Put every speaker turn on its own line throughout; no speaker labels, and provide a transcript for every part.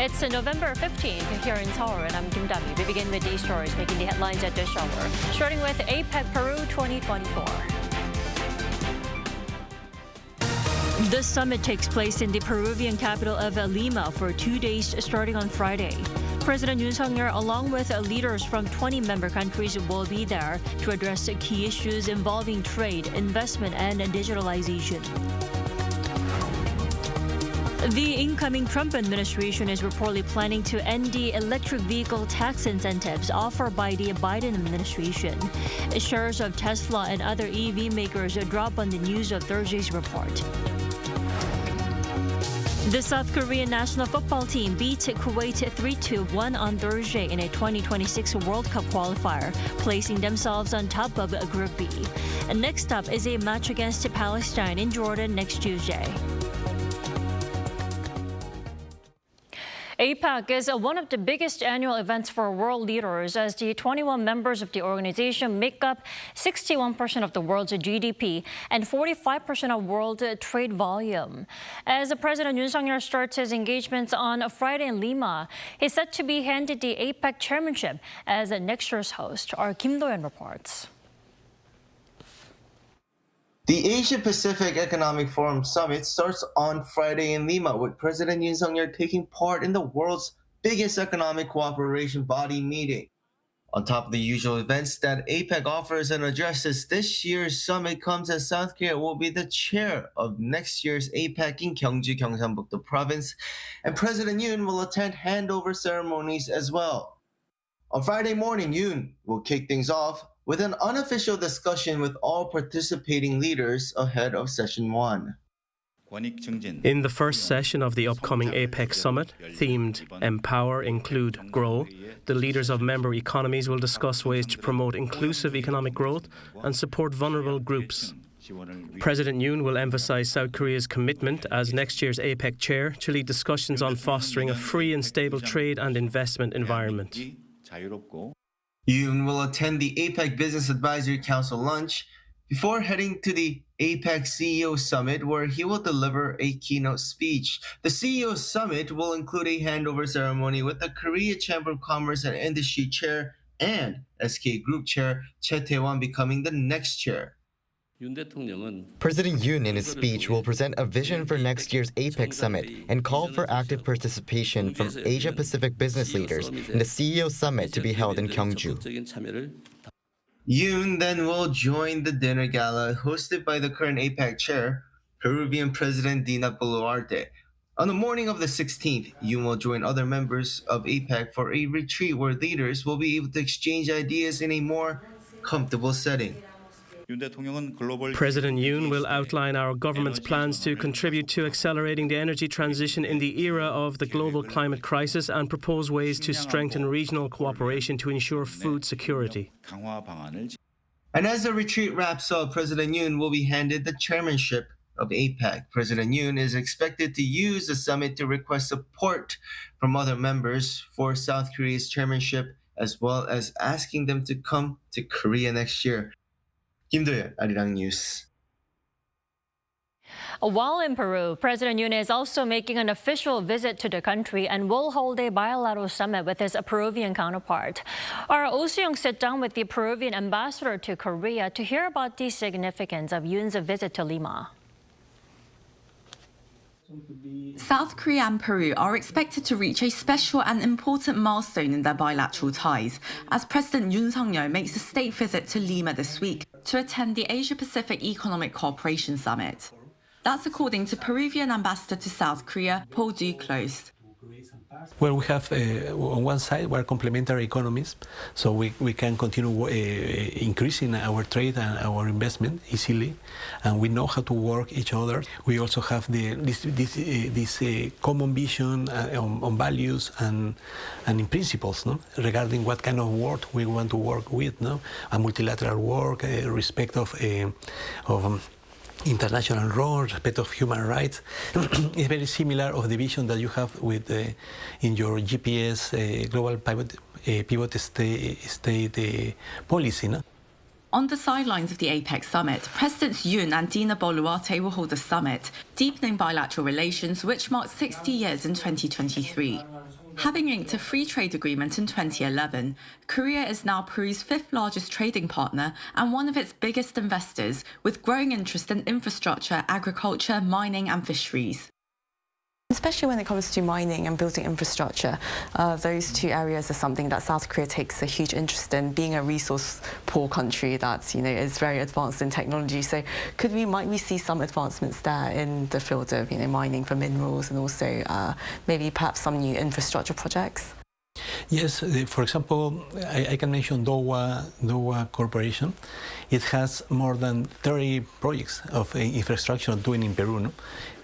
It's November 15th here in Seoul, and I'm Kim Dami. We begin with these stories making the headlines at this hour, starting with APEC Peru 2024. The summit takes place in the Peruvian capital of Lima for 2 days starting on Friday. President Yoon along with leaders from 20 member countries will be there to address key issues involving trade, investment, and digitalization. The incoming Trump administration is reportedly planning to end the electric vehicle tax incentives offered by the Biden administration. Shares of Tesla and other EV makers drop on the news of Thursday's report. The South Korean national football team beat Kuwait 3-1 on Thursday in a 2026 World Cup qualifier, placing themselves on top of Group B. And next up is a match against Palestine in Jordan next Tuesday. APEC is one of the biggest annual events for world leaders, as the 21 members of the organization make up 61% of the world's GDP and 45% of world trade volume. As President Yoon starts his engagements on Friday in Lima, he's set to be handed the APEC chairmanship as next year's host. Our Kim Do-yeon reports.
The Asia-Pacific Economic Forum Summit starts on Friday in Lima, with President Yoon taking part in the world's biggest economic cooperation body meeting. On top of the usual events that APEC offers and addresses, this year's summit comes as South Korea will be the chair of next year's APEC in Gyeongju, Gyeongsangbuk-do province, and President Yoon will attend handover ceremonies as well. On Friday morning, Yoon will kick things off with an unofficial discussion with all participating leaders ahead of Session 1.
In the first session of the upcoming APEC summit, themed Empower, Include, Grow, the leaders of member economies will discuss ways to promote inclusive economic growth and support vulnerable groups. President Yoon will emphasize South Korea's commitment as next year's APEC chair to lead discussions on fostering a free and stable trade and investment environment.
Yoon will attend the APEC Business Advisory Council lunch before heading to the APEC CEO Summit, where he will deliver a keynote speech. The CEO Summit will include a handover ceremony with the Korea Chamber of Commerce and Industry Chair and SK Group Chair Choi Tae-won becoming the next chair.
President Yoon in his speech will present a vision for next year's APEC summit and call for active participation from Asia-Pacific business leaders in the CEO summit to be held in Gyeongju.
Yoon then will join the dinner gala hosted by the current APEC chair, Peruvian President Dina Boluarte. On the morning of the 16th, Yoon will join other members of APEC for a retreat where leaders will be able to exchange ideas in a more comfortable setting.
President Yoon will outline our government's plans to contribute to accelerating the energy transition in the era of the global climate crisis and propose ways to strengthen regional cooperation to ensure food security.
And as the retreat wraps up, President Yoon will be handed the chairmanship of APEC. President Yoon is expected to use the summit to request support from other members for South Korea's chairmanship, as well as asking them to come to Korea next year. Kim Do-yeon, Arirang News.
While in Peru, President Yoon is also making an official visit to the country and will hold a bilateral summit with his Peruvian counterpart. Our Oh Soo-young sit down with the Peruvian ambassador to Korea to hear about the significance of Yoon's visit to Lima.
South Korea and Peru are expected to reach a special and important milestone in their bilateral ties as President Yoon Suk-yeol makes a state visit to Lima this week to attend the Asia-Pacific Economic Cooperation Summit. That's according to Peruvian ambassador to South Korea, Paul Duclos.
Well, we have, on one side, we're complementary economies, so we can continue increasing our trade and our investment easily, and we know how to work each other. We also have this common vision on values and in principles, no? Regarding what kind of world we want to work with, no? A multilateral work, respect of international law, respect of human rights. It's very similar of the vision that you have with in your GPS global pivot state policy. No?
On the sidelines of the APEC summit, Presidents Yoon and Dina Boluarte will hold a summit, deepening bilateral relations, which marks 60 years in 2023. Having inked a free trade agreement in 2011, Korea is now Peru's fifth largest trading partner and one of its biggest investors, with growing interest in infrastructure, agriculture, mining and fisheries.
Especially when it comes to mining and building infrastructure, those two areas are something that South Korea takes a huge interest in, being a resource-poor country that is very advanced in technology. So might we see some advancements there in the field of mining for minerals and also maybe perhaps some new infrastructure projects?
Yes, for example, I can mention Dowa Corporation. It has more than 30 projects of infrastructure doing in Peru. No?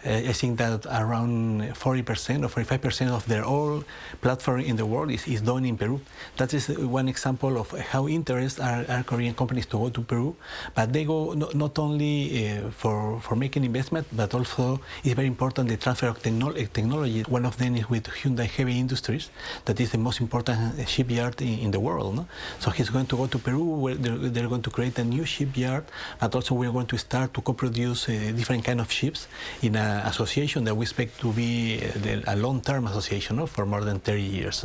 I think that around 40% or 45% of their all platform in the world is done in Peru. That is one example of how interested are Korean companies to go to Peru. But they go not only for making investment, but also it's very important the transfer of technology. One of them is with Hyundai Heavy Industries, that is the most important shipyard in the world. No? So he's going to go to Peru, where they're going to create a new shipyard, but also we're going to start to co-produce different kind of ships in an association that we expect to be a long-term association for more than 30 years.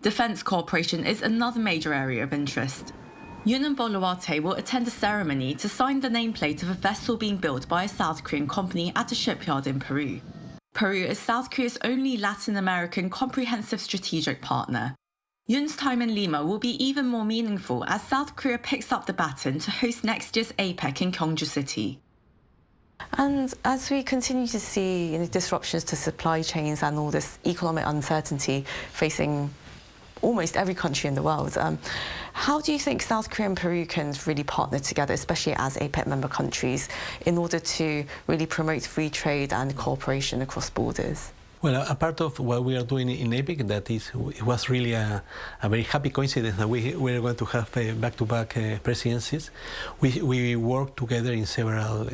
Defence cooperation is another major area of interest. Yoon and Boluarte will attend a ceremony to sign the nameplate of a vessel being built by a South Korean company at a shipyard in Peru. Peru is South Korea's only Latin American comprehensive strategic partner. Yoon's time in Lima will be even more meaningful as South Korea picks up the baton to host next year's APEC in Gyeongju City.
And as we continue to see disruptions to supply chains and all this economic uncertainty facing almost every country in the world, how do you think South Korea and Peru can really partner together, especially as APEC member countries, in order to really promote free trade and cooperation across borders?
Well, a part of what we are doing in APEC, it was really a very happy coincidence that we are going to have back-to-back presidencies. We work together in several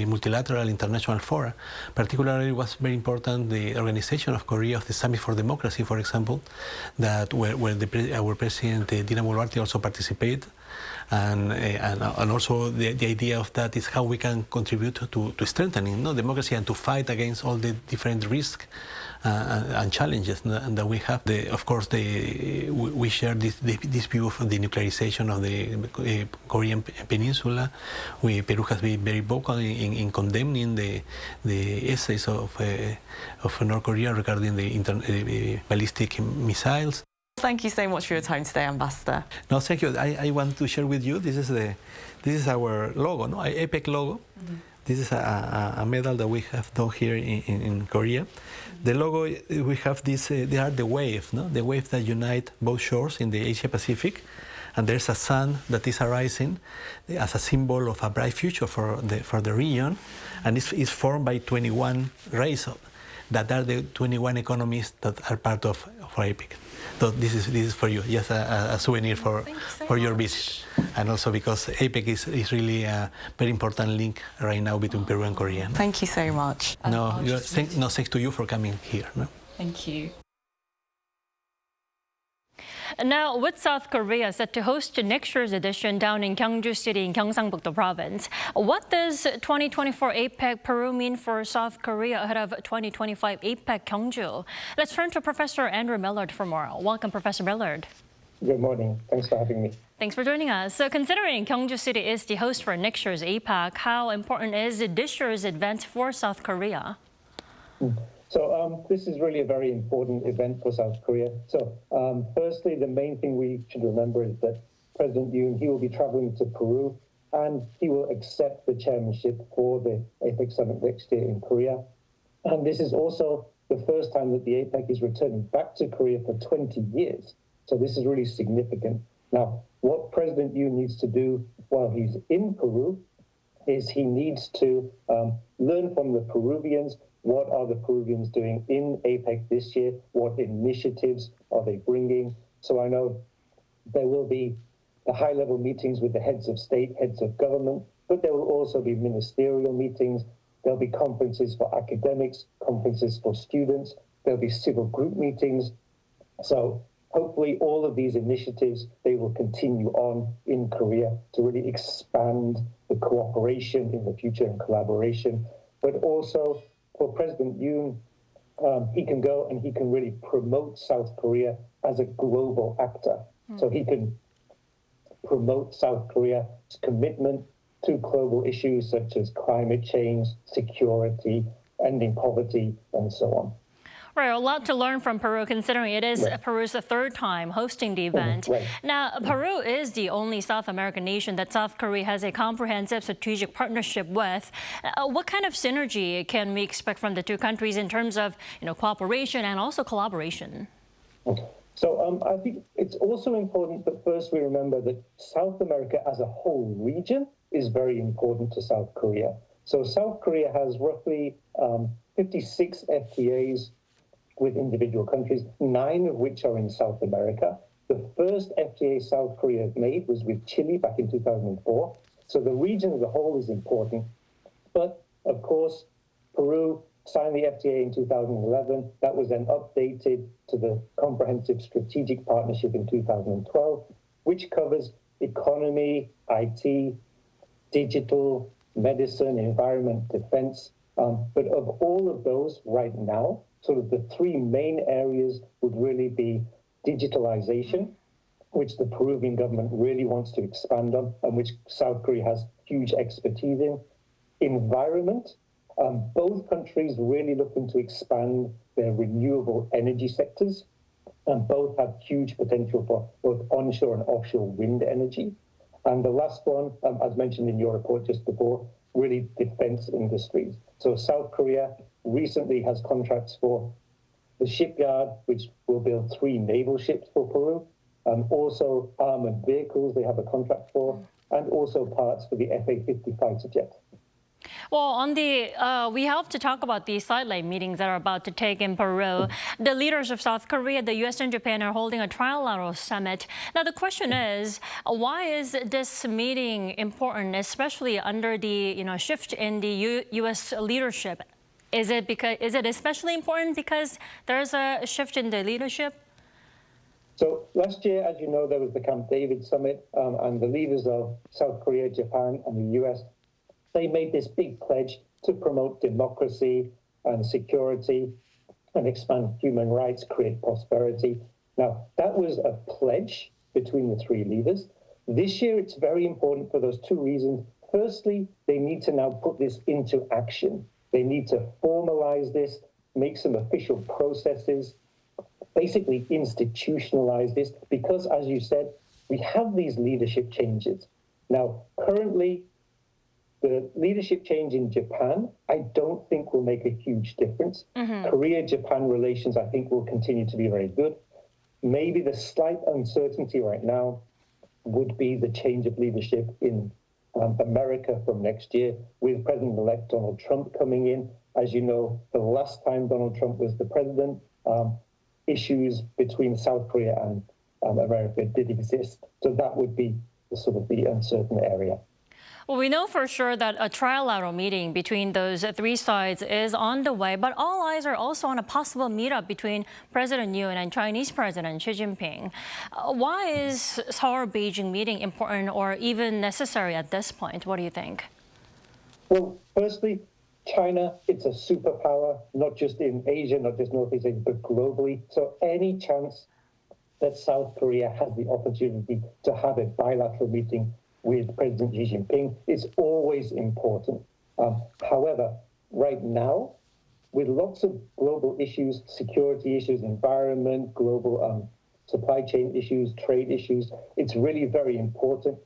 multilateral international fora. Particularly, it was very important the organization of Korea of the Summit for Democracy, for example, that where our president Dina Boluarte also participated. And also the idea of that is how we can contribute to strengthening democracy and to fight against all the different risks and challenges that we have. Of course, we share this view of the nuclearization of the Korean Peninsula. Peru has been very vocal in condemning the essays of North Korea regarding the ballistic missiles.
Thank you so much for your time today, Ambassador.
No, thank you. I want to share with you, this is our logo, no? APEC logo. Mm-hmm. This is a medal that we have done here in Korea. Mm-hmm. The logo, we have this, they are the wave, no? The wave that unite both shores in the Asia Pacific. And there's a sun that is arising as a symbol of a bright future for the region. And it's formed by 21 rays that are the 21 economies that are part of APEC. So this is for you, just a souvenir for your visit. And also because APEC is really a very important link right now between Peru and Korea.
Thank you so much.
Thanks to you for coming here. No?
Thank you.
Now, with South Korea set to host next year's edition down in Gyeongju City in Gyeongsangbuk-do Province, what does 2024 APEC Peru mean for South Korea ahead of 2025 APEC Gyeongju? Let's turn to Professor Andrew Millard for more. Welcome, Professor Millard.
Good morning. Thanks for having me.
Thanks for joining us. So considering Gyeongju City is the host for next year's APEC, how important is this year's event for South Korea?
So this is really a very important event for South Korea. So firstly, the main thing we should remember is that President Yoon, he will be traveling to Peru and he will accept the chairmanship for the APEC summit next year in Korea. And this is also the first time that the APEC is returning back to Korea for 20 years. So this is really significant. Now, what President Yoon needs to do while he's in Peru is he needs to learn from the Peruvians. What are the Peruvians doing in APEC this year? What initiatives are they bringing? So I know there will be the high-level meetings with the heads of state, heads of government, but there will also be ministerial meetings. There'll be conferences for academics, conferences for students. There'll be civil group meetings. So hopefully all of these initiatives, they will continue on in Korea to really expand the cooperation in the future and collaboration, but also for President Yoon, he can go and he can really promote South Korea as a global actor. So he can promote South Korea's commitment to global issues such as climate change, security, ending poverty, and so on.
Right, a lot to learn from Peru, considering it is Peru's third time hosting the event. Now, Peru is the only South American nation that South Korea has a comprehensive strategic partnership with. What kind of synergy can we expect from the two countries in terms of, cooperation and also collaboration?
So I think it's also important that first we remember that South America as a whole region is very important to South Korea. So South Korea has roughly 56 FTAs with individual countries, 9 of which are in South America. The first FTA South Korea made was with Chile back in 2004. So the region as a whole is important. But of course, Peru signed the FTA in 2011. That was then updated to the Comprehensive Strategic Partnership in 2012, which covers economy, IT, digital, medicine, environment, defense. But of all of those right now, sort of the 3 main areas would really be digitalization, which the Peruvian government really wants to expand on and which South Korea has huge expertise in. Environment, both countries really looking to expand their renewable energy sectors, and both have huge potential for both onshore and offshore wind energy. And the last one, as mentioned in your report just before, really defense industries. So South Korea recently has contracts for the shipyard, which will build 3 naval ships for Peru, and also armored vehicles they have a contract for, and also parts for the F-50 fighter jet.
Well, we have to talk about the sideline meetings that are about to take in Peru. The leaders of South Korea, the U.S. and Japan are holding a trilateral summit. Now, the question is, why is this meeting important, especially under the shift in the U.S. leadership? Is it especially important because there's a shift in the leadership?
So last year, as you know, there was the Camp David summit, and the leaders of South Korea, Japan, and the U.S. they made this big pledge to promote democracy and security and expand human rights, create prosperity. Now, that was a pledge between the 3 leaders. This year, it's very important for those 2 reasons. Firstly, they need to now put this into action. They need to formalize this, make some official processes, basically institutionalize this, because, as you said, we have these leadership changes. Now, currently, the leadership change in Japan, I don't think will make a huge difference. Korea-Japan relations, I think, will continue to be very good. Maybe the slight uncertainty right now would be the change of leadership in America from next year, with President-elect Donald Trump coming in. As you know, the last time Donald Trump was the president, issues between South Korea and America did exist. So that would be sort of the uncertain area.
Well, we know for sure that a trilateral meeting between those 3 sides is on the way, but all eyes are also on a possible meetup between President Yoon and Chinese President Xi Jinping. Why is Seoul-Beijing meeting important or even necessary at this point? What do you think?
Well, firstly, China, it's a superpower, not just in Asia, not just Northeast Asia, but globally. So any chance that South Korea has the opportunity to have a bilateral meeting with President Xi Jinping is always important. However, right now, with lots of global issues, security issues, environment, global supply chain issues, trade issues, it's really very important.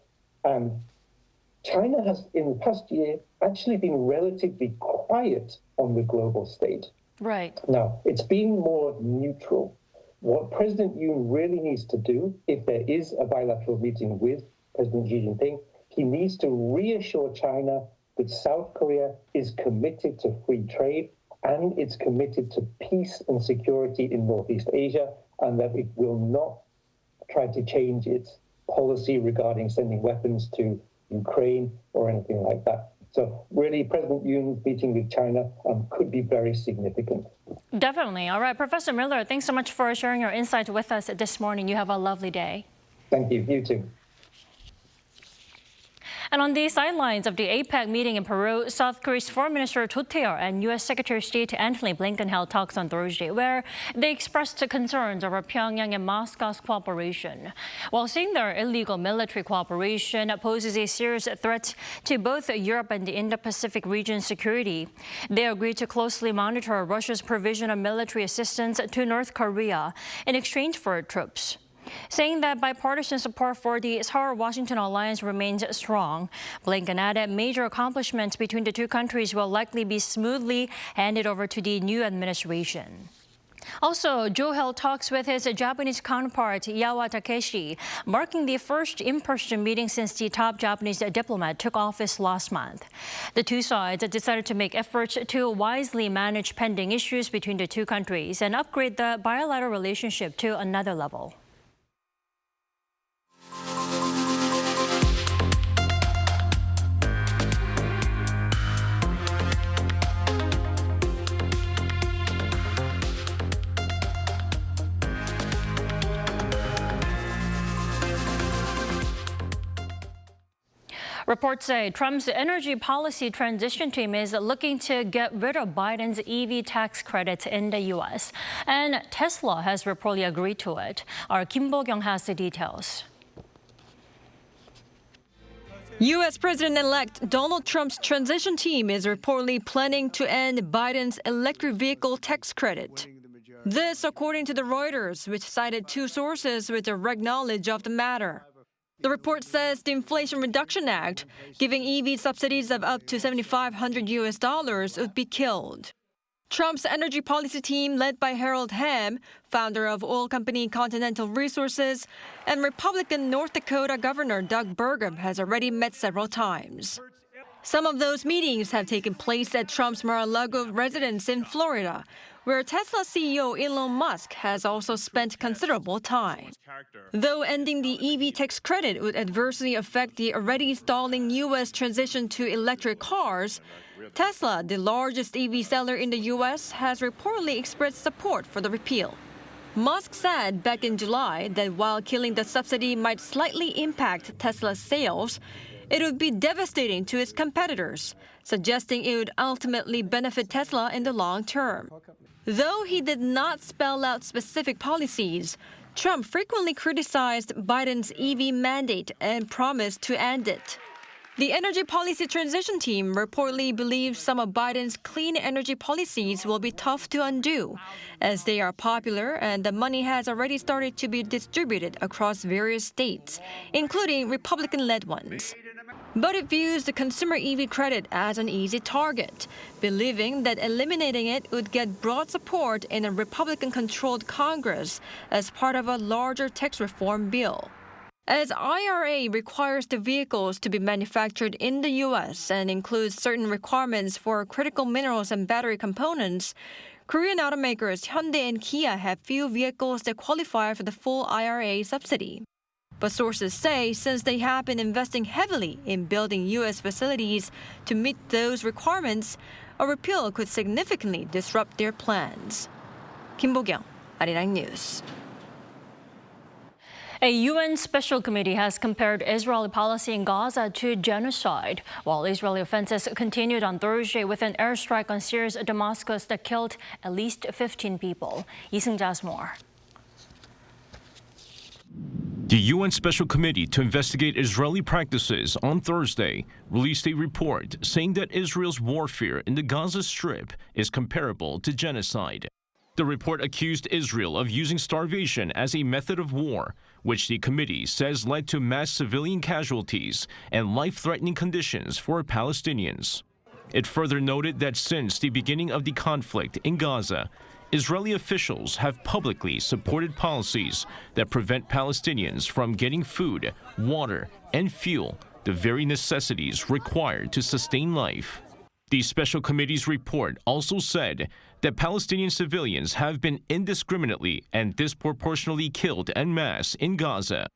And China has, in the past year, actually been relatively quiet on the global stage.
Right.
Now, it's been more neutral. What President Yoon really needs to do, if there is a bilateral meeting with President Xi Jinping, he needs to reassure China that South Korea is committed to free trade and it's committed to peace and security in Northeast Asia, and that it will not try to change its policy regarding sending weapons to Ukraine or anything like that. So really, President Yoon's meeting with China could be very significant.
Definitely. All right, Professor Miller, thanks so much for sharing your insights with us this morning. You have a lovely day.
Thank you. You too.
And on the sidelines of the APEC meeting in Peru, South Korea's Foreign Minister Cho Tae-yeol and U.S. Secretary of State Antony Blinken held talks on Thursday, where they expressed concerns over Pyongyang and Moscow's cooperation, while saying their illegal military cooperation poses a serious threat to both Europe and the Indo-Pacific region's security. They agreed to closely monitor Russia's provision of military assistance to North Korea in exchange for troops, saying that bipartisan support for the Seoul-Washington alliance remains strong. Blinken added major accomplishments between the two countries will likely be smoothly handed over to the new administration. Also, Joe held talks with his Japanese counterpart, Yawa Takeshi, marking the first in-person meeting since the top Japanese diplomat took office last month. The two sides decided to make efforts to wisely manage pending issues between the two countries and upgrade the bilateral relationship to another level. Reports say Trump's energy policy transition team is looking to get rid of Biden's EV tax credits in the U.S. And Tesla has reportedly agreed to it. Our Kim Bo-kyung has the details.
U.S. President-elect Donald Trump's transition team is reportedly planning to end Biden's electric vehicle tax credit. This, according to the Reuters, which cited two sources with direct knowledge of the matter. The report says the Inflation Reduction Act, giving EV subsidies of up to $7,500 would be killed. Trump's energy policy team, led by Harold Hamm, founder of oil company Continental Resources, and Republican North Dakota Governor Doug Burgum, has already met several times. Some of those meetings have taken place at Trump's Mar-a-Lago residence in Florida, where Tesla CEO Elon Musk has also spent considerable time. Though ending the EV tax credit would adversely affect the already stalling U.S. transition to electric cars, Tesla, the largest EV seller in the U.S., has reportedly expressed support for the repeal. Musk said back in July that while killing the subsidy might slightly impact Tesla's sales, it would be devastating to its competitors, suggesting it would ultimately benefit Tesla in the long term. Though he did not spell out specific policies, Trump frequently criticized Biden's EV mandate and promised to end it. The energy policy transition team reportedly believes some of Biden's clean energy policies will be tough to undo, as they are popular and the money has already started to be distributed across various states, including Republican-led ones. But it views the consumer EV credit as an easy target, believing that eliminating it would get broad support in a Republican-controlled Congress as part of a larger tax reform bill. As IRA requires the vehicles to be manufactured in the U.S. and includes certain requirements for critical minerals and battery components, Korean automakers Hyundai and Kia have few vehicles that qualify for the full IRA subsidy. But sources say since they have been investing heavily in building U.S. facilities to meet those requirements, a repeal could significantly disrupt their plans. Kim Bo-kyung, Arirang News.
A UN special committee has compared Israeli policy in Gaza to genocide, while Israeli offenses continued on Thursday with an airstrike on Syria's Damascus that killed at least 15 people. Lee Seung-ja has more.
The UN Special Committee to investigate Israeli practices on Thursday released a report saying that Israel's warfare in the Gaza Strip is comparable to genocide. The report accused Israel of using starvation as a method of war, which the committee says led to mass civilian casualties and life-threatening conditions for Palestinians. It further noted that since the beginning of the conflict in Gaza, Israeli officials have publicly supported policies that prevent Palestinians from getting food, water, and fuel, the very necessities required to sustain life. The Special Committee's report also said that Palestinian civilians have been indiscriminately and disproportionately killed en masse in Gaza.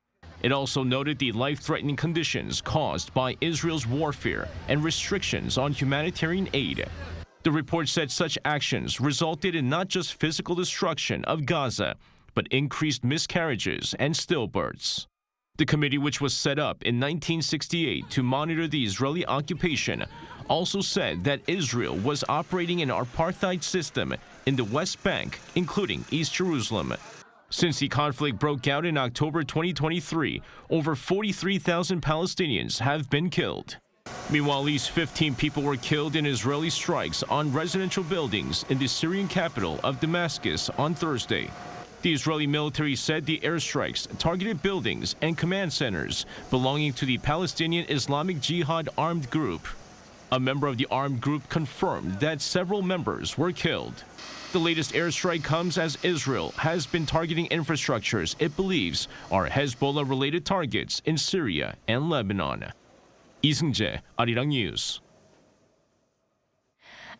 It also noted the life-threatening conditions caused by Israel's warfare and restrictions on humanitarian aid. The report said such actions resulted in not just physical destruction of Gaza, but increased miscarriages and stillbirths. The committee, which was set up in 1968 to monitor the Israeli occupation, also said that Israel was operating an apartheid system in the West Bank, including East Jerusalem. Since the conflict broke out in October 2023, over 43,000 Palestinians have been killed. Meanwhile, at least 15 people were killed in Israeli strikes on residential buildings in the Syrian capital of Damascus on Thursday. The Israeli military said the airstrikes targeted buildings and command centers belonging to the Palestinian Islamic Jihad armed group. A member of the armed group confirmed that several members were killed. The latest airstrike comes as Israel has been targeting infrastructures it believes are Hezbollah-related targets in Syria and Lebanon. 이승재, Arirang News.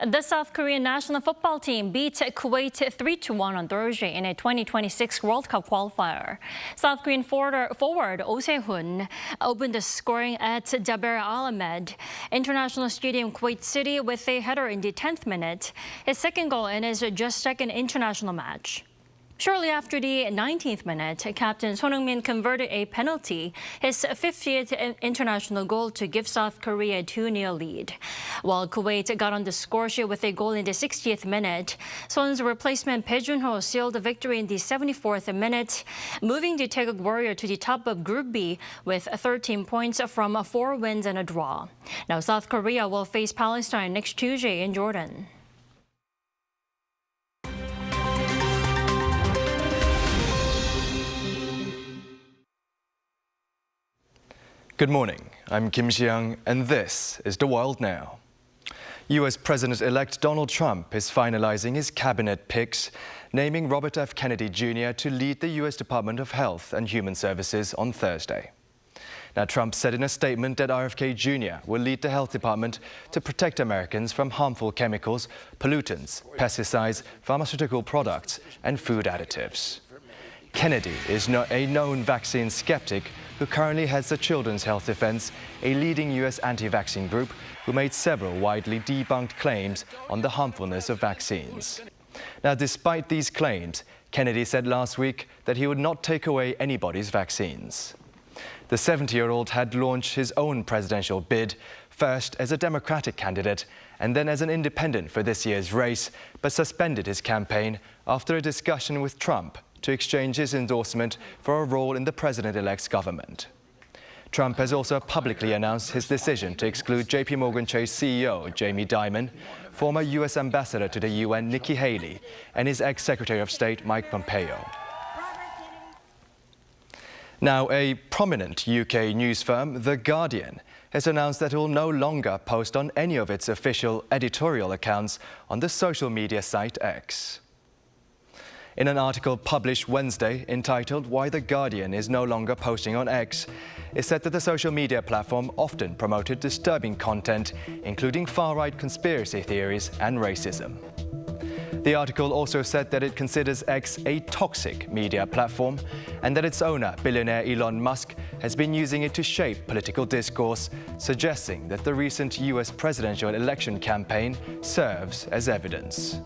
The South Korean national football team beat Kuwait 3-1 on Thursday in a 2026 World Cup qualifier. South Korean forward Oh Se-hoon opened the scoring at Jaber Al-Ahmed International Stadium, Kuwait City, with a header in the 10th minute, his second goal in his just second international match. Shortly after the 19th minute, Captain Son Heung-min converted a penalty, his 50th international goal, to give South Korea a 2-0 lead. While Kuwait got on the score sheet with a goal in the 60th minute, Son's replacement Bae Jun-ho sealed the victory in the 74th minute, moving the Taeguk Warrior to the top of Group B with 13 points from 4 wins and a draw. Now South Korea will face Palestine next Tuesday in Jordan.
Good morning, I'm Kim Si-young, and this is The World Now. U.S. President-elect Donald Trump is finalizing his cabinet picks, naming Robert F. Kennedy Jr. to lead the U.S. Department of Health and Human Services on Thursday. Now, Trump said in a statement that RFK Jr. will lead the health department to protect Americans from harmful chemicals, pollutants, pesticides, pharmaceutical products, and food additives. Kennedy is a known vaccine skeptic who currently heads the Children's Health Defense, a leading U.S. anti-vaccine group who made several widely debunked claims on the harmfulness of vaccines. Now, despite these claims, Kennedy said last week that he would not take away anybody's vaccines. The 70-year-old had launched his own presidential bid, first as a Democratic candidate and then as an independent for this year's race, but suspended his campaign after a discussion with Trump to exchange his endorsement for a role in the president-elect's government. Trump has also publicly announced his decision to exclude JP Morgan Chase CEO Jamie Dimon, former U.S. ambassador to the UN Nikki Haley, and his ex-Secretary of State Mike Pompeo. Now, a prominent UK news firm, The Guardian, has announced that it will no longer post on any of its official editorial accounts on the social media site X. In an article published Wednesday entitled "Why The Guardian is no longer posting on X," it said that the social media platform often promoted disturbing content, including far-right conspiracy theories and racism. The article also said that it considers X a toxic media platform and that its owner, billionaire Elon Musk, has been using it to shape political discourse, suggesting that the recent US presidential election campaign serves as evidence.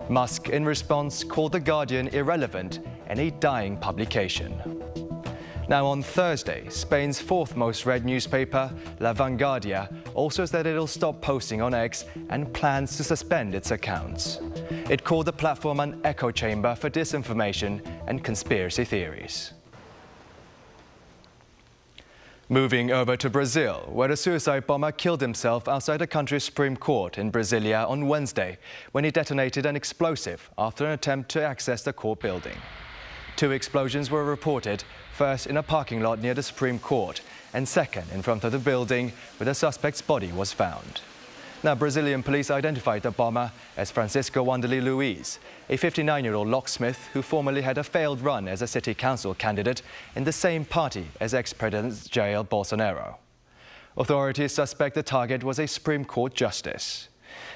Musk, in response, called The Guardian irrelevant and a dying publication. Now, on Thursday, Spain's fourth most read newspaper, La Vanguardia, also said it'll stop posting on X and plans to suspend its accounts. It called the platform an echo chamber for disinformation and conspiracy theories. Moving over to Brazil, where a suicide bomber killed himself outside the country's Supreme Court in Brasilia on Wednesday when he detonated an explosive after an attempt to access the court building. 2 explosions were reported, first in a parking lot near the Supreme Court and second in front of the building where the suspect's body was found. Now, Brazilian police identified the bomber as Francisco Wanderlei Luiz, a 59-year-old locksmith who formerly had a failed run as a city council candidate in the same party as ex-President Jair Bolsonaro. Authorities suspect the target was a Supreme Court justice.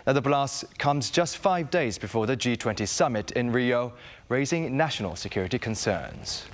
Now, the blast comes just 5 days before the G20 summit in Rio, raising national security concerns.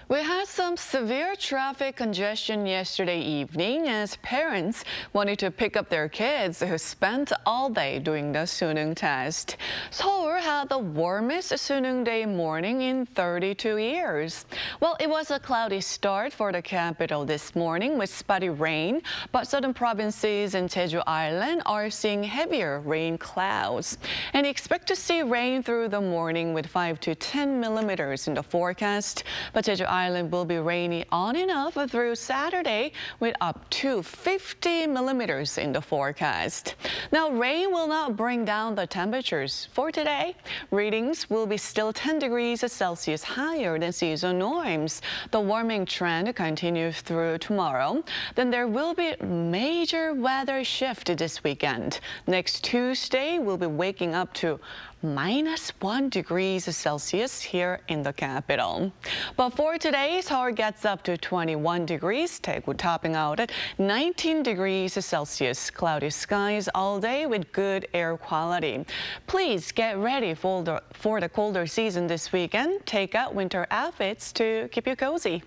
We had some severe
severe traffic congestion yesterday evening as parents wanted to pick up their kids who spent all day doing the 수능 test. Seoul had the warmest 수능 day morning in 32 years. Well, it was a cloudy start for the capital this morning with spotty rain, but southern provinces and Jeju Island are seeing heavier rain clouds. And expect to see rain through the morning with 5 to 10 millimeters in the forecast. But Jeju Island will be rainy on and off through Saturday with up to 50 millimeters in the forecast. Now, rain will not bring down the temperatures for today. Readings will be still 10 degrees Celsius higher than season norms. The warming trend continues through tomorrow. Then there will be a major weather shift this weekend. Next Tuesday, we'll be waking up to -1 degrees Celsius here in the capital. But for today, Seoul gets up to 21 degrees, Daegu topping out at 19 degrees Celsius. Cloudy skies all day with good air quality. Please get ready for the colder season this weekend. Take out winter outfits to keep you cozy.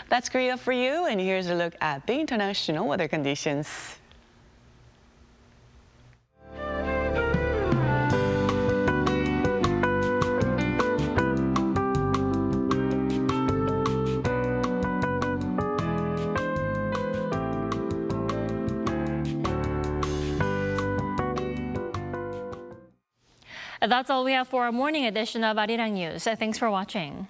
That's Korea for you, and here's a look at the international weather conditions.
That's all we have for our morning edition of Arirang News. Thanks for watching.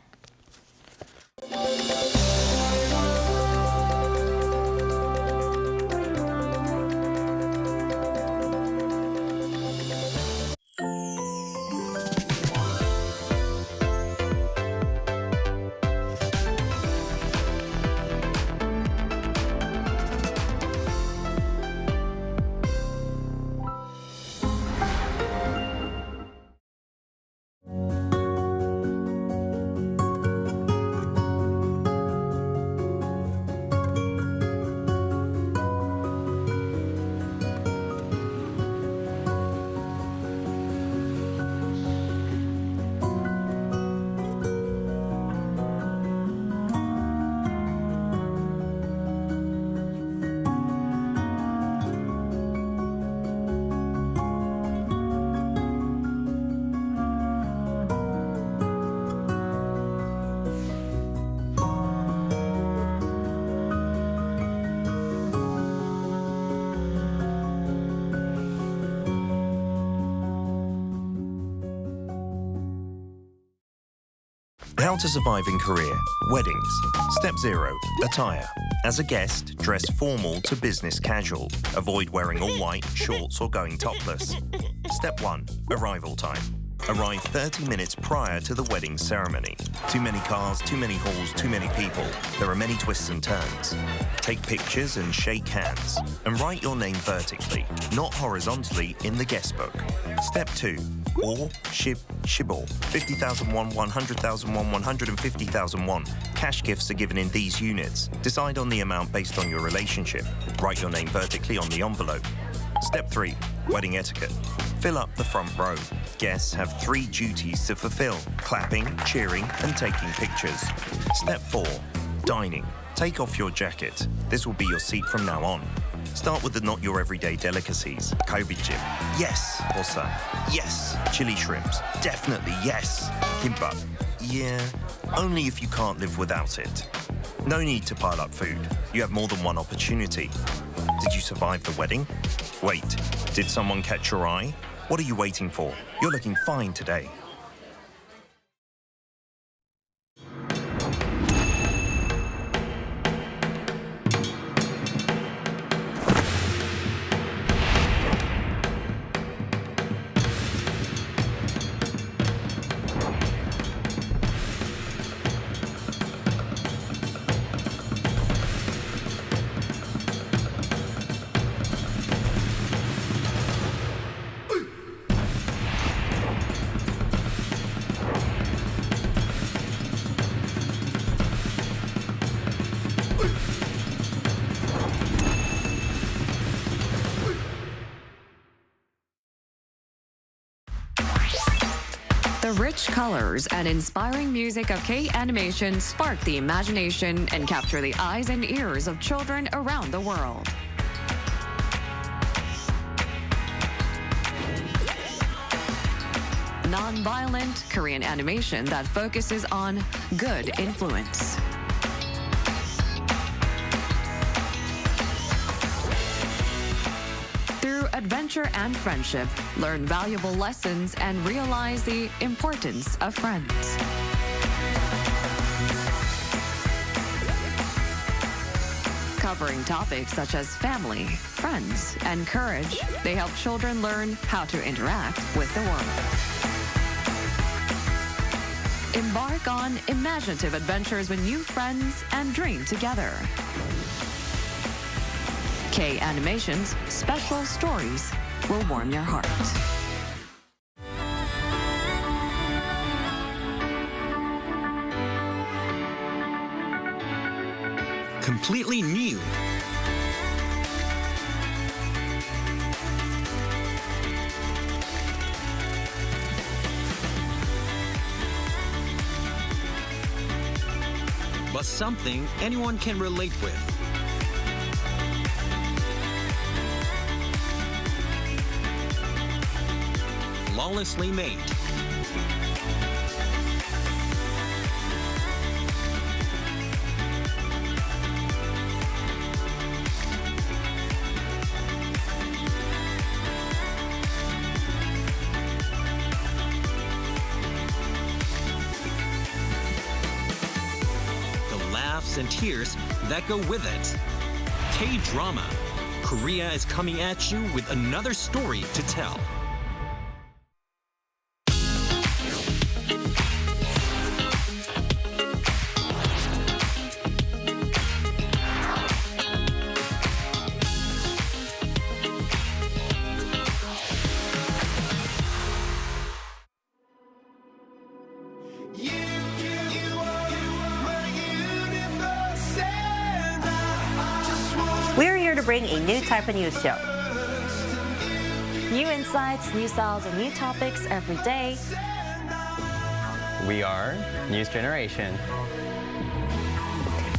How to survive in Korea. Weddings. Step 0. Attire. As a guest, dress formal to business casual. Avoid wearing all white, shorts or going topless. Step 1. Arrival time. Arrive 30 minutes prior to the wedding ceremony. Too many cars, too many halls, too many people. There are many twists and turns. Take pictures and shake hands. And write your name vertically, not horizontally, in the guest book. Step 2. Or, shibor. 50,000 won, 100,000 won, 150,000 won. Cash gifts are given in these units. Decide on the amount based on your relationship. Write your name vertically on the envelope. Step 3. Wedding etiquette. Fill up the front row. Guests have 3 duties to fulfill: clapping, cheering, and taking pictures. Step 4. Dining. Take off your jacket. This will be your seat from now on. Start with the not your everyday delicacies. Galbijjim. Yes. Bosa. Yes. Chili shrimps. Definitely yes. Kimbap. Yeah. Only if you can't live without it. No need to pile up food. You have more than one opportunity. Did you survive the wedding? Wait, did someone catch your eye? What are you waiting for? You're looking fine today.
The rich colors and inspiring music of K-animation spark the imagination and capture the eyes and ears of children around the world. Non-violent Korean animation that focuses on good influence. Through adventure and friendship, learn valuable lessons and realize the importance of friends. Covering topics such as family, friends, and courage, they help children learn how to interact with the world. Embark on imaginative adventures with new friends and dream together. K-Animation's special stories will warm your heart.
Completely new. But something anyone can relate with. Flawlessly made. And tears that go with it. K-drama. Korea is coming at you with another story to tell.
We're here to bring a new type of news show.
New insights, new styles, and new topics every day.
We are News Generation.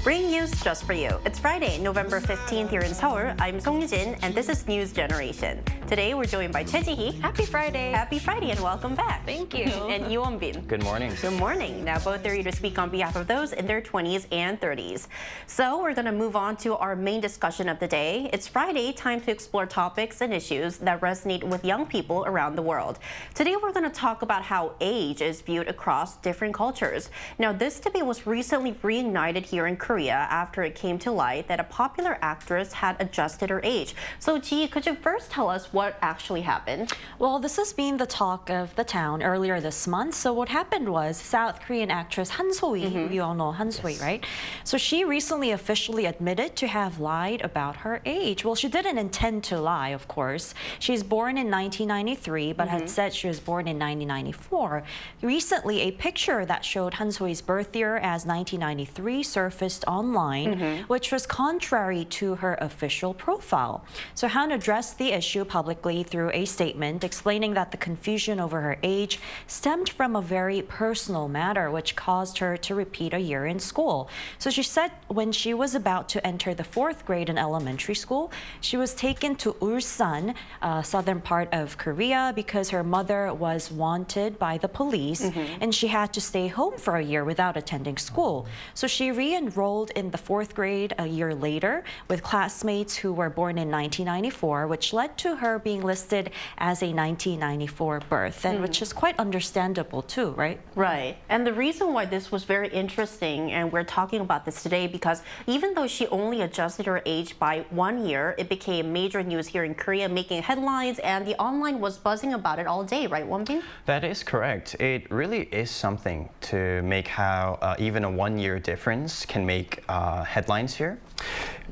Bring news just for you. It's Friday, November 15th here in Seoul. I'm Song Yujin, and this is News Generation. Today, we're joined by Choi Ji-hee.
Happy Friday.
Happy Friday, and welcome back.
Thank you.
And Yoon Bin.
Good morning.
Good morning. Now, both are here to speak on behalf of those in their 20s and 30s. So, we're going to move on to our main discussion of the day. It's Friday, time to explore topics and issues that resonate with young people around the world. Today, we're going to talk about how age is viewed across different cultures. Now, this debate was recently reignited here in Korea after it came to light that a popular actress had adjusted her age. So, Ji, could you first tell us what actually happened?
Well, this has been the talk of the town earlier this month. So what happened was South Korean actress Han So-hee, you all know Han So-hee, right? So she recently officially admitted to have lied about her age. Well, she didn't intend to lie, of course. She's born in 1993, but had said she was born in 1994. Recently, a picture that showed Han So-hee's birth year as 1993 surfaced online, which was contrary to her official profile. So Han addressed the issue publicly through a statement explaining that the confusion over her age stemmed from a very personal matter which caused her to repeat a year in school. So she said when she was about to enter the 4th grade in elementary school, she was taken to Ulsan, southern part of Korea, because her mother was wanted by the police and she had to stay home for a year without attending school. So she re-enrolled in the 4th grade a year later with classmates who were born in 1994, which led to her being listed as a 1994 birth, and which is quite understandable too, right?
Right. And the reason why this was very interesting, and we're talking about this today, because even though she only adjusted her age by 1 year, it became major news here in Korea, making headlines, and the online was buzzing about it all day, right, Wonbin?
That is correct. It really is something to make how even a 1 year difference can make headlines here.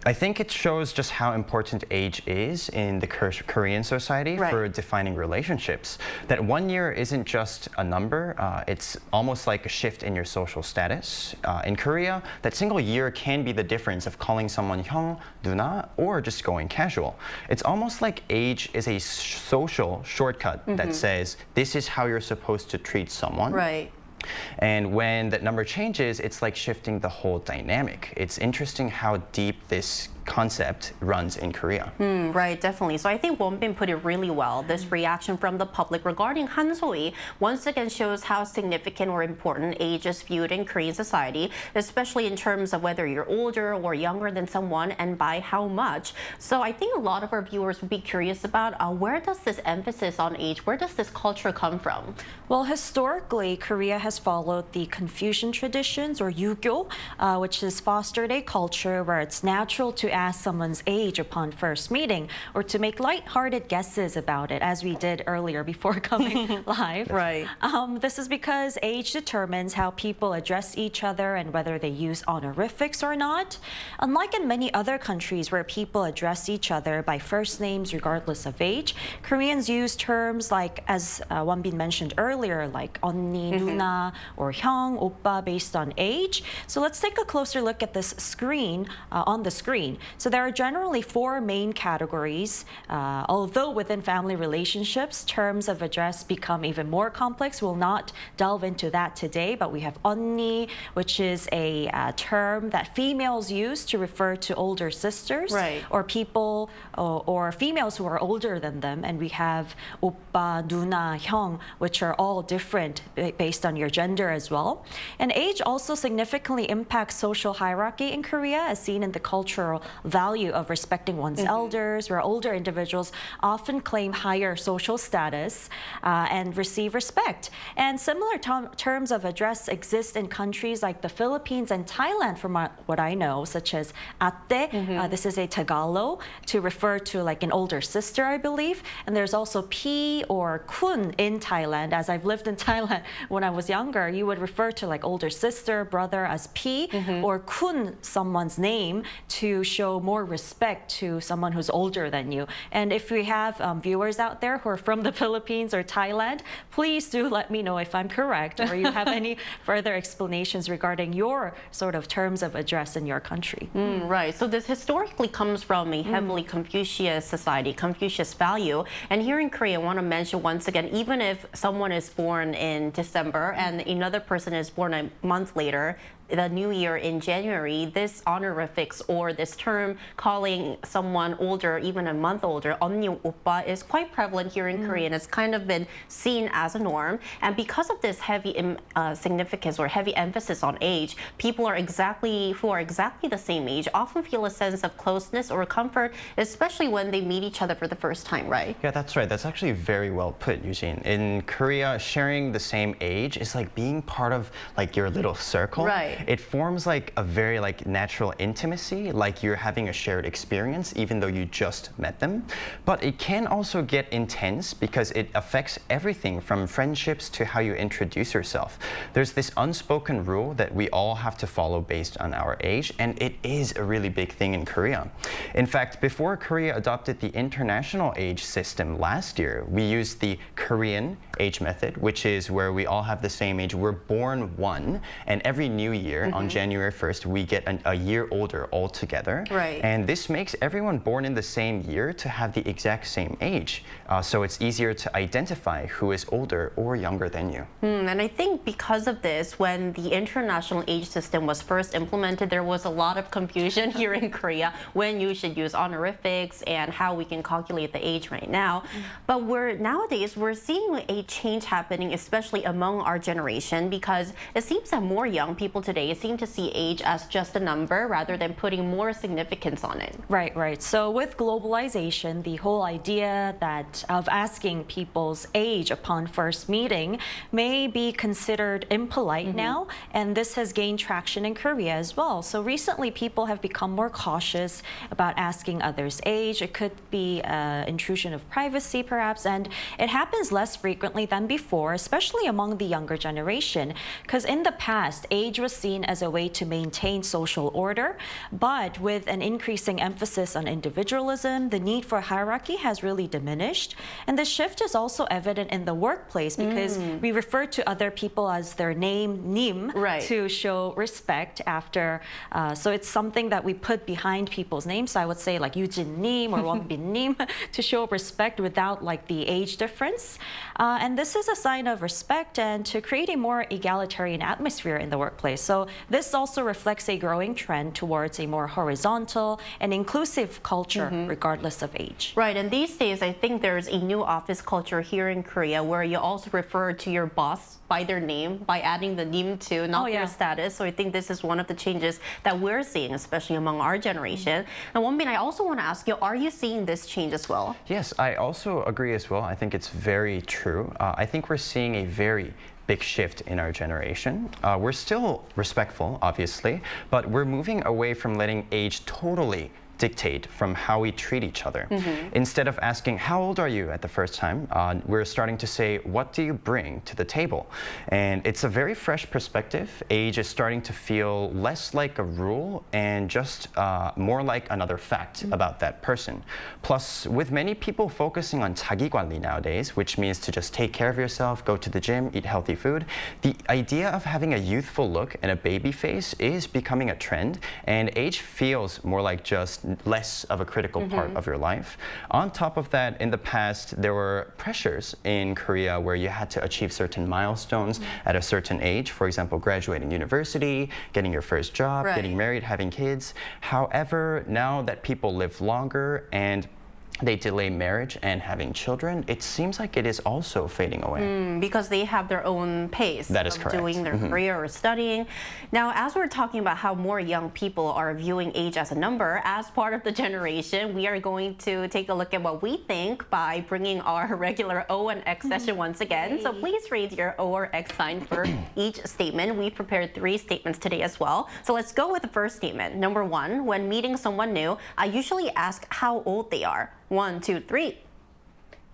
I think it shows just how important age is in the Korean society for defining relationships. That 1 year isn't just a number, it's almost like a shift in your social status. In Korea, that single year can be the difference of calling someone 형, 누나, or just going casual. It's almost like age is a social shortcut that says this is how you're supposed to treat someone.
Right.
And when that number changes, it's like shifting the whole dynamic. It's interesting how deep this concept runs in Korea.
Right, definitely. So I think Wonbin put it really well. This reaction from the public regarding Hansoi once again shows how significant or important age is viewed in Korean society, especially in terms of whether you're older or younger than someone and by how much. So I think a lot of our viewers would be curious about where does this emphasis on age, where does this culture come from?
Well, historically, Korea has followed the Confucian traditions, or Yugyo, which has fostered a culture where it's natural to ask someone's age upon first meeting or to make lighthearted guesses about it, as we did earlier before coming live.
Right.
This is because age determines how people address each other and whether they use honorifics or not. Unlike in many other countries where people address each other by first names regardless of age, Koreans use terms like, as Wonbin mentioned earlier, like 언니, 누나, or 형, 오빠 based on age. So let's take a closer look at this screen, on the screen. So there are generally 4 main categories. Although within family relationships, terms of address become even more complex. We'll not delve into that today, but we have 언니, which is a term that females use to refer to older sisters or people or females who are older than them. And we have 오빠, 누나, 형, which are all different based on your gender as well. And age also significantly impacts social hierarchy in Korea, as seen in the cultural value of respecting one's elders, where older individuals often claim higher social status and receive respect. And similar terms of address exist in countries like the Philippines and Thailand, from what I know, such as ate. This is a Tagalog to refer to like an older sister, I believe. And there's also pi or kun in Thailand. As I've lived in Thailand when I was younger, you would refer to like older sister, brother as pi, or kun, someone's name, to show more respect to someone who's older than you. And if we have viewers out there who are from the Philippines or Thailand, please do let me know if I'm correct or you have any further explanations regarding your sort of terms of address in your country.
Right. So this historically comes from a heavily Confucius society, Confucius value. And here in Korea, I want to mention once again, even if someone is born in December and another person is born a month later, the new year in January, this honorifics or this term calling someone older, even a month older, 언니, 오빠, is quite prevalent here in Korea, and it's kind of been seen as a norm. And because of this heavy significance or heavy emphasis on age, people who are exactly the same age often feel a sense of closeness or comfort, especially when they meet each other for the first time, right?
Yeah, that's right. That's actually very well put, Eugene. In Korea, sharing the same age is like being part of like your little circle.
Right.
It forms like a very like natural intimacy, like you're having a shared experience even though you just met them. But it can also get intense because it affects everything from friendships to how you introduce yourself. There's this unspoken rule that we all have to follow based on our age, and it is a really big thing in Korea. In fact, before Korea adopted the international age system last year, we used the Korean age method, which is where we all have the same age. We're born one, and every new year on January 1st, we get a year older altogether.
Right.
And this makes everyone born in the same year to have the exact same age. So it's easier to identify who is older or younger than you.
And I think because of this, when the international age system was first implemented, there was a lot of confusion here in Korea when you should use honorifics and how we can calculate the age right now. But nowadays, we're seeing a change happening, especially among our generation, because it seems that more young people today seem to see age as just a number rather than putting more significance on it.
Right. So with globalization, the whole idea of asking people's age upon first meeting may be considered impolite now, and this has gained traction in Korea as well. So recently, people have become more cautious about asking others' age. It could be intrusion of privacy, perhaps, and it happens less frequently than before, especially among the younger generation, because in the past, age was seen as a way to maintain social order. But with an increasing emphasis on individualism, the need for hierarchy has really diminished. And the shift is also evident in the workplace because we refer to other people as their name, 님, to show respect after. So it's something that we put behind people's names. So I would say like Yujin-님 or Wonbin-님 to show respect without like the age difference. And this is a sign of respect and to create a more egalitarian atmosphere in the workplace. So this also reflects a growing trend towards a more horizontal and inclusive culture regardless of age.
Right, and these days I think there's a new office culture here in Korea where you also refer to your boss by their name, by adding the 님 to, not their status. So I think this is one of the changes that we're seeing, especially among our generation. Now, Wonbin, I also want to ask you, are you seeing this change as well?
Yes, I also agree as well. I think it's very true. I think we're seeing a very big shift in our generation. We're still respectful, obviously, but we're moving away from letting age totally dictate from how we treat each other. Instead of asking, how old are you at the first time, we're starting to say, what do you bring to the table? And it's a very fresh perspective. Age is starting to feel less like a rule and just more like another fact about that person. Plus, with many people focusing on 자기 관리 nowadays, which means to just take care of yourself, go to the gym, eat healthy food, the idea of having a youthful look and a baby face is becoming a trend, and age feels more like just less of a critical part of your life. On top of that, in the past, there were pressures in Korea where you had to achieve certain milestones at a certain age. For example, graduating university, getting your first job, getting married, having kids. However, now that people live longer and they delay marriage and having children, it seems like it is also fading away.
Because they have their own pace of doing their career or studying. Now, as we're talking about how more young people are viewing age as a number, as part of the generation, we are going to take a look at what we think by bringing our regular O and X session once again. So please raise your O or X sign for each statement. We've prepared 3 statements today as well. So let's go with the first statement. Number 1, when meeting someone new, I usually ask how old they are. 1, 2, 3.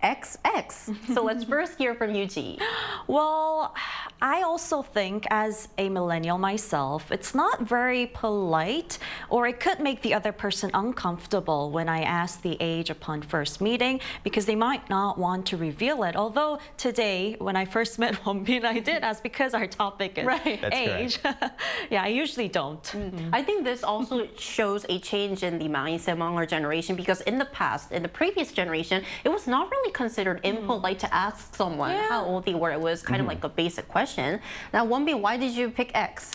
XX. So let's first hear from you, Ji.
Well, I also think as a millennial myself, it's not very polite, or it could make the other person uncomfortable when I ask the age upon first meeting because they might not want to reveal it. Although today, when I first met Wonbin, I did ask because our topic is age. Yeah, I usually don't.
I think this also shows a change in the mindset among our generation because in the past, in the previous generation, it was not really considered impolite to ask someone how old they were. It was kind of like a basic question. Now, Wonbin, why did you pick X?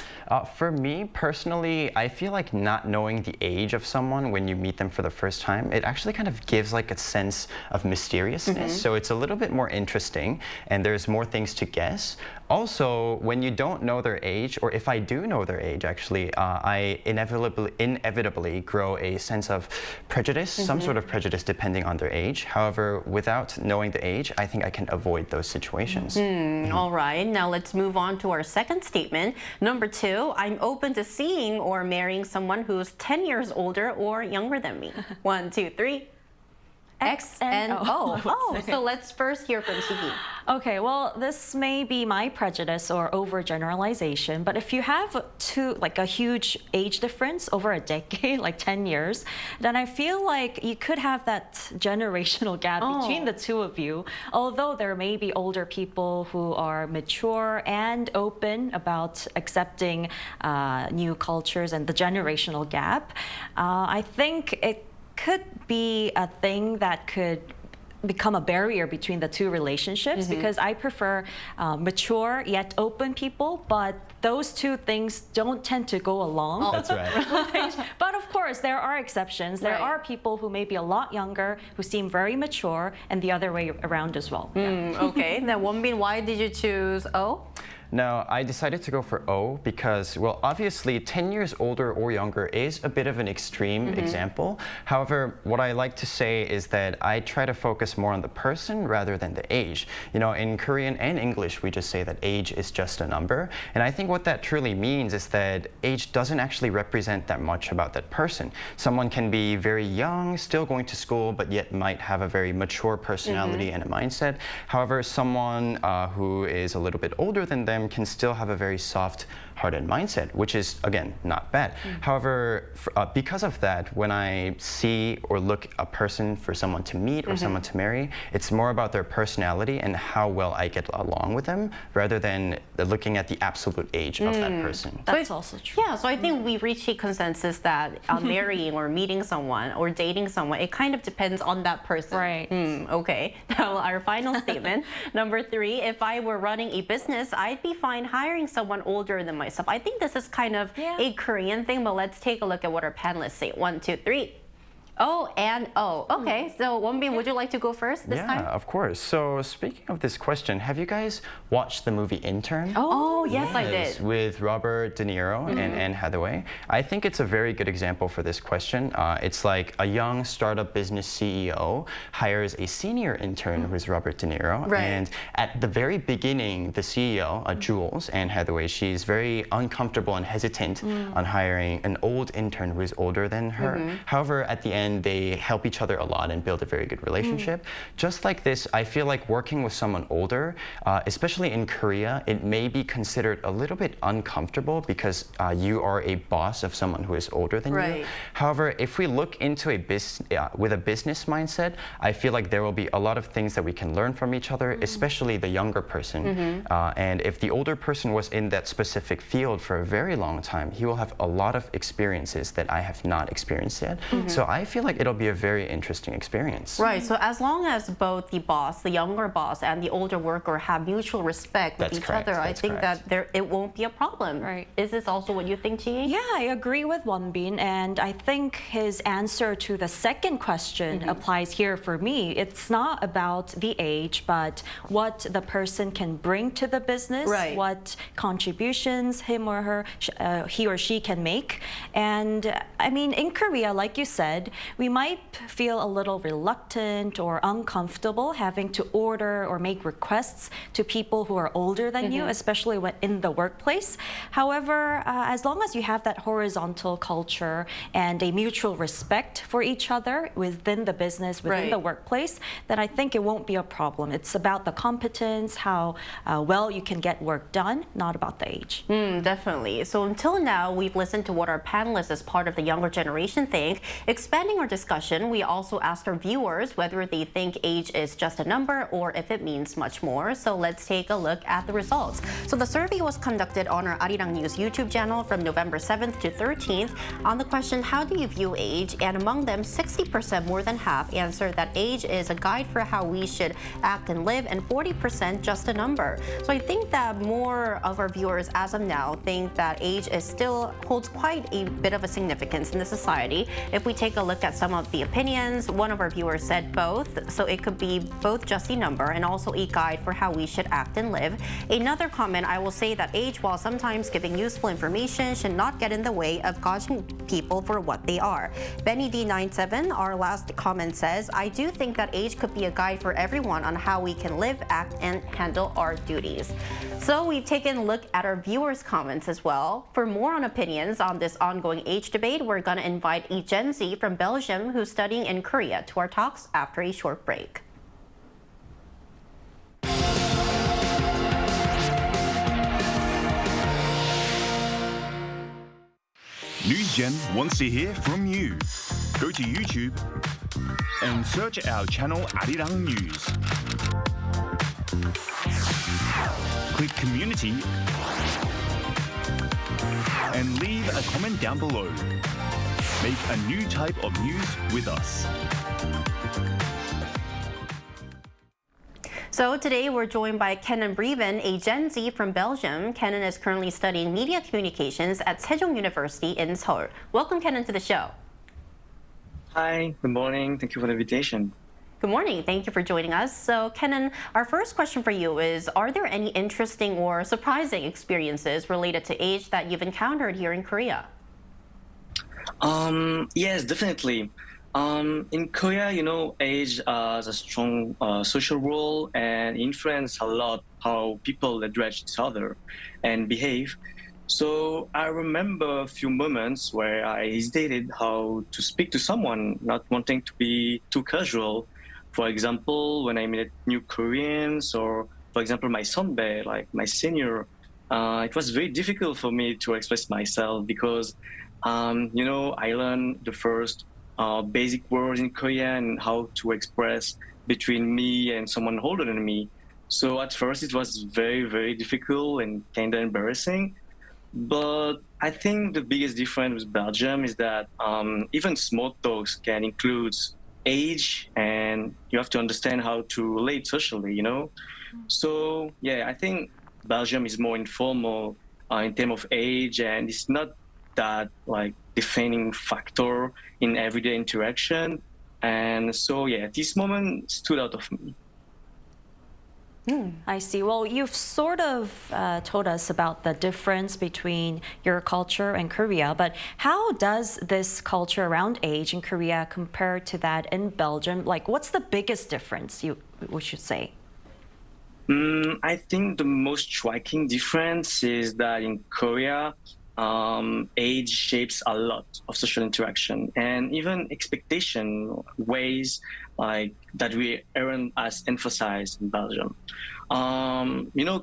For me, personally, I feel like not knowing the age of someone when you meet them for the first time, it actually kind of gives like a sense of mysteriousness. So it's a little bit more interesting and there's more things to guess. Also, when you don't know their age, or if I do know their age, actually, I inevitably grow a sense of prejudice, some sort of prejudice depending on their age. However, without knowing the age, I think I can avoid those situations.
All right, now let's move on to our second statement. Number 2, I'm open to seeing or marrying someone who's 10 years older or younger than me. 1, 2, 3. X and O. So let's first hear from Sigi.
Okay, well, this may be my prejudice or overgeneralization, but if you have a huge age difference over a decade, like 10 years, then I feel like you could have that generational gap between the two of you. Although there may be older people who are mature and open about accepting new cultures and the generational gap, I think it could be a thing that could become a barrier between the two relationships because I prefer mature yet open people, but those two things don't tend to go along.
That's right.
But of course, there are exceptions. There are people who may be a lot younger, who seem very mature, and the other way around as well.
Okay, now Wonbin, why did you choose O?
Now, I decided to go for O because, well, obviously 10 years older or younger is a bit of an extreme example. However, what I like to say is that I try to focus more on the person rather than the age. You know, in Korean and English, we just say that age is just a number. And I think what that truly means is that age doesn't actually represent that much about that person. Someone can be very young, still going to school, but yet might have a very mature personality and a mindset. However, someone who is a little bit older than them them can still have a very soft-hearted mindset, which is, again, not bad. However, because of that, when I see or look a person for someone to meet or someone to marry, it's more about their personality and how well I get along with them, rather than looking at the absolute age of that person.
That's also true. Yeah, so I think we reached a consensus that marrying or meeting someone or dating someone, it kind of depends on that person.
Right.
Okay. Now, our final statement, number 3, if I were running a business, I'd be fine hiring someone older than myself. I think this is kind of a Korean thing, but let's take a look at what our panelists say. 1, 2, 3. Oh and oh. Okay, so Wonbin, would you like to go first this time?
Yeah, of course. So speaking of this question, have you guys watched the movie Intern?
Oh, yes, I did.
With Robert De Niro and Anne Hathaway. I think it's a very good example for this question. It's like a young startup business CEO hires a senior intern who's Robert De Niro.
Right.
And at the very beginning, the CEO, Jules, Anne Hathaway, she's very uncomfortable and hesitant on hiring an old intern who is older than her. However, at the end, they help each other a lot and build a very good relationship. Just like this, I feel like working with someone older, especially in Korea, it may be considered a little bit uncomfortable because you are a boss of someone who is older than you. However, if we look into with a business mindset, I feel like there will be a lot of things that we can learn from each other, especially the younger person. And if the older person was in that specific field for a very long time, he will have a lot of experiences that I have not experienced yet. So I feel like it'll be a very interesting experience.
Right, so as long as both the boss, the younger boss, and the older worker have mutual respect with each other, I think that it won't be a problem.
Right.
Is this also what you think, Chi?
Yeah, I agree with Wonbin, and I think his answer to the second question applies here for me. It's not about the age, but what the person can bring to the business, what contributions him or her, he or she can make. And I mean, in Korea, like you said, we might feel a little reluctant or uncomfortable having to order or make requests to people who are older than you, especially when in the workplace. However, as long as you have that horizontal culture and a mutual respect for each other within the business, within the workplace, then I think it won't be a problem. It's about the competence, how well you can get work done, not about the age.
Definitely. So until now, we've listened to what our panelists as part of the younger generation think. Expanding our discussion, we also asked our viewers whether they think age is just a number or if it means much more. So let's take a look at the results. So the survey was conducted on our Arirang News YouTube channel from November 7th to 13th on the question, how do you view age? And among them, 60%, more than half, answered that age is a guide for how we should act and live, and 40% just a number. So I think that more of our viewers as of now think that age is still holds quite a bit of a significance in the society. If we take a look at some of the opinions, one of our viewers said both, so it could be both just a number and also a guide for how we should act and live. Another comment, I will say that age, while sometimes giving useful information, should not get in the way of gauging people for what they are. Benny D97, our last comment, says, I do think that age could be a guide for everyone on how we can live, act, and handle our duties. So we've taken a look at our viewers' comments as well. For more on opinions on this ongoing age debate, we're going to invite a Gen Z from Belgium who's studying in Korea to our talks after a short break.
NewsGen wants to hear from you. Go to YouTube and search our channel Arirang News. Click Community and leave a comment down below. Make a new type of news with us.
So today we're joined by Kenan Breven, a Gen Z from Belgium. Kenan is currently studying media communications at Sejong University in Seoul. Welcome, Kenan, to the show.
Hi, good morning. Thank you for the invitation.
Good morning. Thank you for joining us. So, Kenan, our first question for you is, are there any interesting or surprising experiences related to age that you've encountered here in Korea?
Yes, definitely. In Korea, you know, age has a strong social role and influence a lot how people address each other and behave. So I remember a few moments where I hesitated how to speak to someone, not wanting to be too casual. For example, when I met new Koreans, or for example, my sonbae, like my senior it was very difficult for me to express myself because, I learned the first basic words in Korean and how to express between me and someone older than me. So at first it was very, very difficult and kind of embarrassing. But I think the biggest difference with Belgium is that even small talks can include age, and you have to understand how to relate socially, So yeah, I think Belgium is more informal in terms of age, and it's not that defining factor in everyday interaction. And so yeah, this moment stood out of me.
I see. Well, you've sort of told us about the difference between your culture and Korea, but how does this culture around age in Korea compare to that in Belgium? What's the biggest difference, we should say?
I think the most striking difference is that in Korea, age shapes a lot of social interaction and even expectation ways that we aren't as emphasized in Belgium.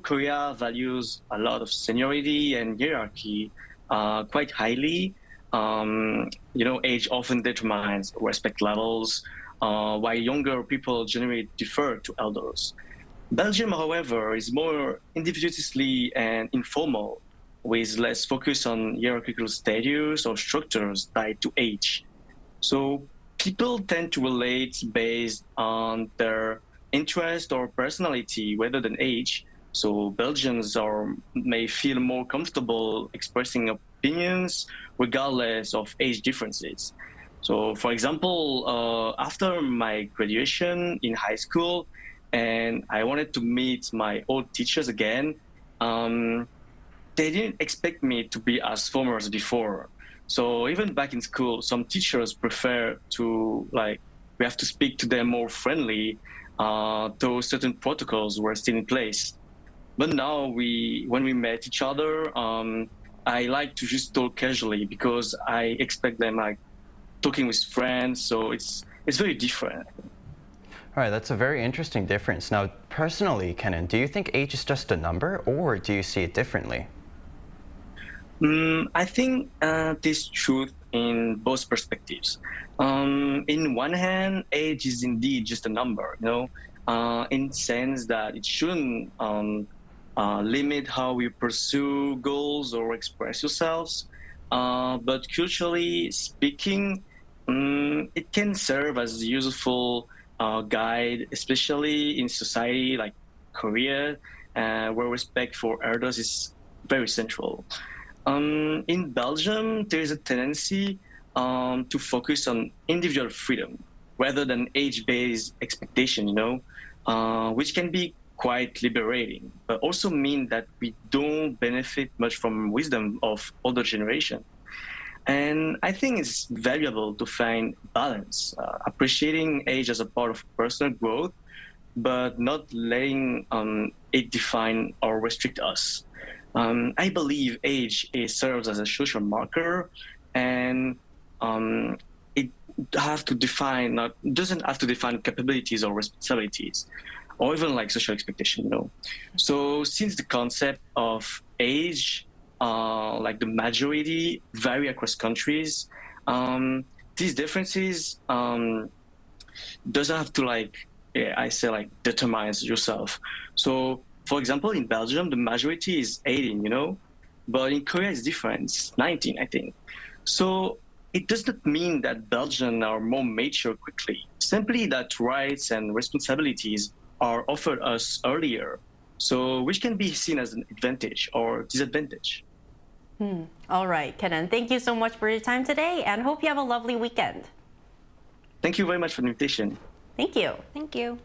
Korea values a lot of seniority and hierarchy quite highly. Age often determines respect levels, while younger people generally defer to elders. Belgium, however, is more individualistic and informal, with less focus on hierarchical status or structures tied to age. So people tend to relate based on their interest or personality rather than age. So Belgians may feel more comfortable expressing opinions regardless of age differences. So for example, after my graduation in high school, and I wanted to meet my old teachers again, they didn't expect me to be as formal as before. So even back in school, some teachers prefer to we have to speak to them more friendly, though certain protocols were still in place. But now when we met each other, I like to just talk casually because I expect them talking with friends. So it's very different.
All right, that's a very interesting difference. Now, personally, Kenan, do you think age is just a number, or do you see it differently?
I think there's truth in both perspectives. In one hand, age is indeed just a number, in the sense that it shouldn't limit how we pursue goals or express yourselves. But culturally speaking, it can serve as a useful guide, especially in society like Korea, where respect for elders is very central. In Belgium, there is a tendency to focus on individual freedom rather than age-based expectation, which can be quite liberating, but also mean that we don't benefit much from wisdom of older generation. And I think it's valuable to find balance, appreciating age as a part of personal growth, but not letting it define or restrict us. I believe age serves as a social marker, and it doesn't have to define capabilities or responsibilities, or even social expectation. So since the concept of age, the majority vary across countries, these differences doesn't have to determine yourself. So for example, in Belgium, the majority is 18, but in Korea it's different, it's 19, I think. So it does not mean that Belgians are more mature quickly, simply that rights and responsibilities are offered us earlier, so which can be seen as an advantage or disadvantage.
All right, Kenan, thank you so much for your time today, and hope you have a lovely weekend.
Thank you very much for the invitation.
Thank you.
Thank you.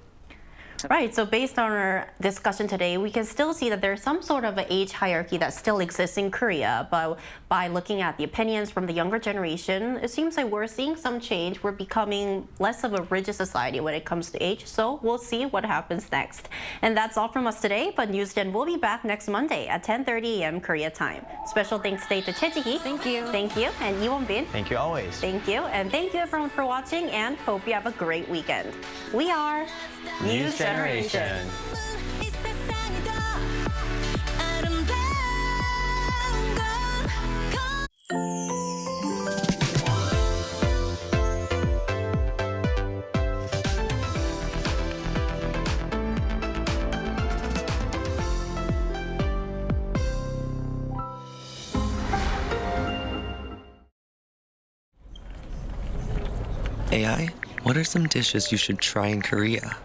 Right, so based on our discussion today, we can still see that there's some sort of an age hierarchy that still exists in Korea, but by looking at the opinions from the younger generation, it seems like we're seeing some change. We're becoming less of a rigid society when it comes to age, so we'll see what happens next. And that's all from us today, but NewsGen will be back next Monday at 10:30 a.m. Korea time. Special thanks today to Chejiki.
Thank you.
Thank you, and Iwon-bin.
Thank you always.
Thank you, and thank you everyone for watching, and hope you have a great weekend. We are
News Generation.
AI, what are some dishes you should try in Korea?